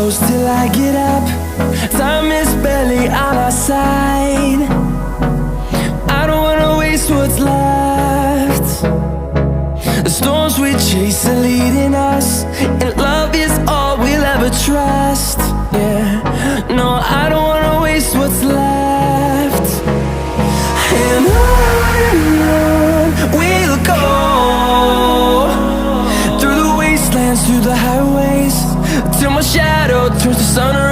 close till I get up. Time is barely on our side. I don't wanna waste what's left. The storms we chase are leading us, and love is all we'll ever trust. Yeah, no, I don't wanna waste what's left. And on we'll go, through the wastelands, through the highways, till my shadow turns to sun